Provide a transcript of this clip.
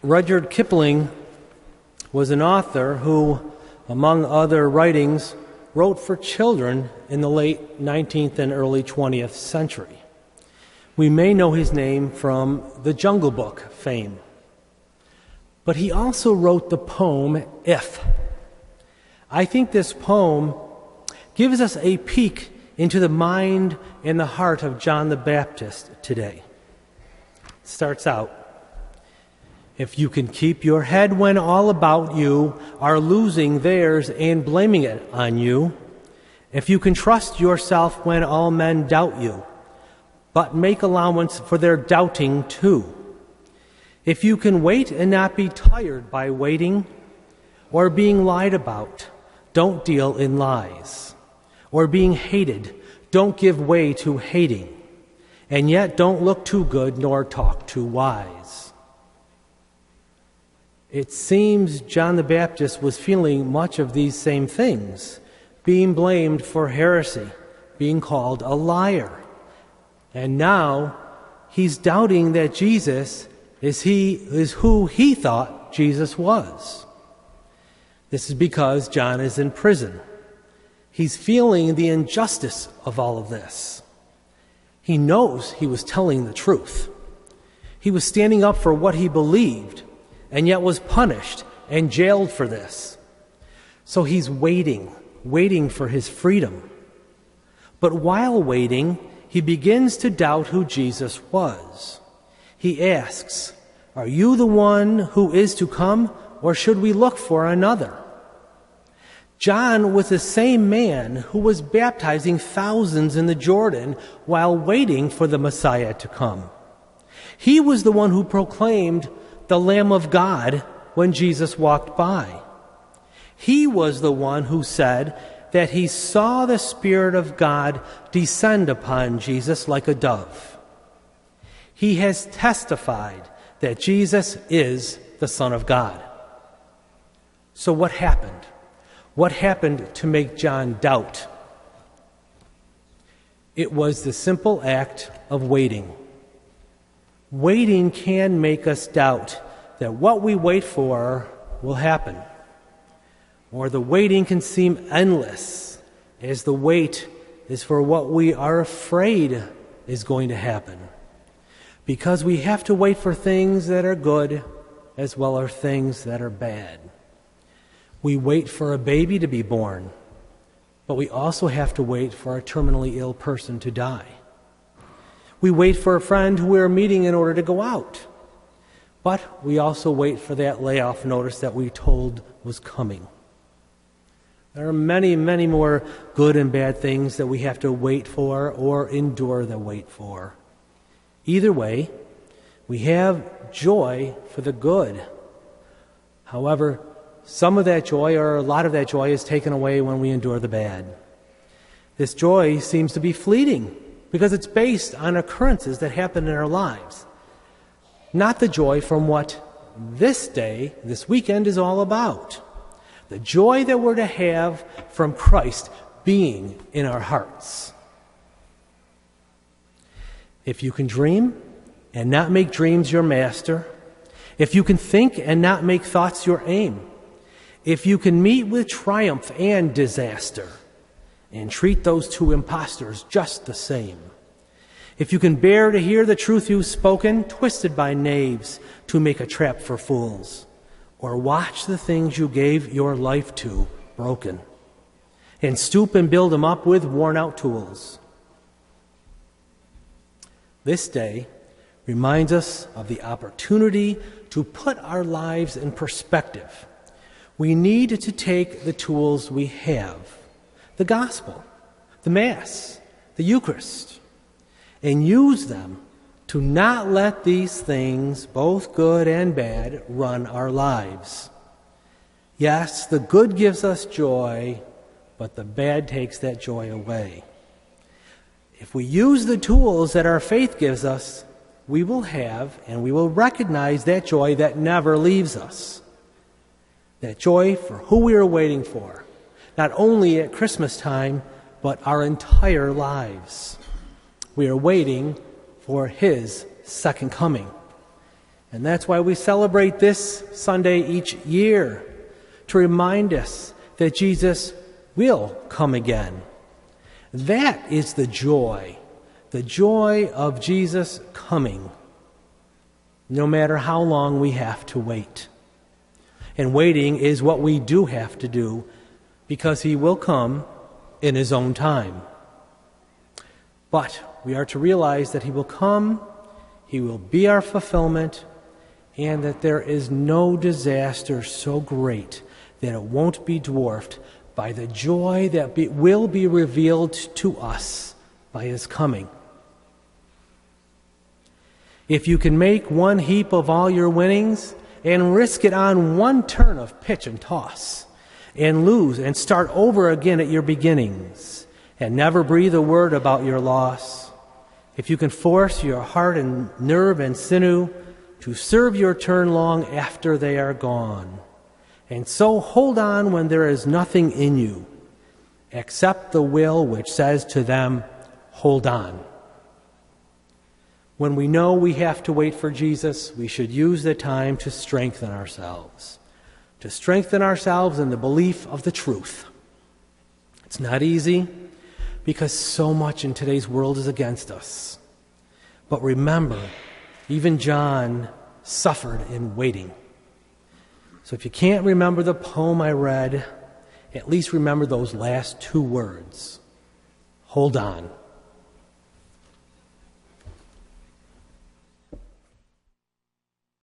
Rudyard Kipling was an author who, among other writings, wrote for children in the late 19th and early 20th century. We may know his name from the Jungle Book fame. But he also wrote the poem, If. I think this poem gives us a peek into the mind and the heart of John the Baptist today. It starts out, if you can keep your head when all about you are losing theirs and blaming it on you, if you can trust yourself when all men doubt you, but make allowance for their doubting too, if you can wait and not be tired by waiting or being lied about, don't deal in lies, or being hated, don't give way to hating, and yet don't look too good nor talk too wise. It seems John the Baptist was feeling much of these same things, being blamed for heresy, being called a liar. And now he's doubting that Jesus is who he thought Jesus was. This is because John is in prison. He's feeling the injustice of all of this. He knows he was telling the truth. He was standing up for what he believed, and yet was punished and jailed for this. So he's waiting for his freedom. But while waiting, he begins to doubt who Jesus was. He asks, are you the one who is to come, or should we look for another? John was the same man who was baptizing thousands in the Jordan while waiting for the Messiah to come. He was the one who proclaimed the Lamb of God when Jesus walked by. He was the one who said that he saw the Spirit of God descend upon Jesus like a dove. He has testified that Jesus is the Son of God. So what happened? What happened to make John doubt? It was the simple act of waiting. Waiting can make us doubt that what we wait for will happen. Or the waiting can seem endless, as the wait is for what we are afraid is going to happen. Because we have to wait for things that are good as well as things that are bad. We wait for a baby to be born, but we also have to wait for a terminally ill person to die. We wait for a friend who we are meeting in order to go out. But we also wait for that layoff notice that we told was coming. There are many, many more good and bad things that we have to wait for or endure the wait for. Either way, we have joy for the good. However, some of that joy or a lot of that joy is taken away when we endure the bad. This joy seems to be fleeting because it's based on occurrences that happen in our lives. Not the joy from what this day, this weekend is all about. The joy that we're to have from Christ being in our hearts. If you can dream and not make dreams your master, if you can think and not make thoughts your aim, if you can meet with triumph and disaster and treat those two impostors just the same, if you can bear to hear the truth you've spoken, twisted by knaves to make a trap for fools, or watch the things you gave your life to broken, and stoop and build them up with worn-out tools. This day reminds us of the opportunity to put our lives in perspective. We need to take the tools we have, the gospel, the Mass, the Eucharist, and use them to not let these things, both good and bad, run our lives. Yes, the good gives us joy, but the bad takes that joy away. If we use the tools that our faith gives us, we will have and we will recognize that joy that never leaves us. That joy for who we are waiting for, not only at Christmas time, but our entire lives. We are waiting for His second coming. And that's why we celebrate this Sunday each year, to remind us that Jesus will come again. That is the joy of Jesus coming, no matter how long we have to wait. And waiting is what we do have to do, because he will come in his own time. But we are to realize that he will come, he will be our fulfillment, and that there is no disaster so great that it won't be dwarfed by the joy that will be revealed to us by his coming. If you can make one heap of all your winnings and risk it on one turn of pitch and toss, and lose and start over again at your beginnings, and never breathe a word about your loss, if you can force your heart and nerve and sinew to serve your turn long after they are gone, and so hold on when there is nothing in you, except the will which says to them, hold on. When we know we have to wait for Jesus, we should use the time to strengthen ourselves in the belief of the truth. It's not easy, because so much in today's world is against us. But remember, even John suffered in waiting. So if you can't remember the poem I read, at least remember those last two words. Hold on.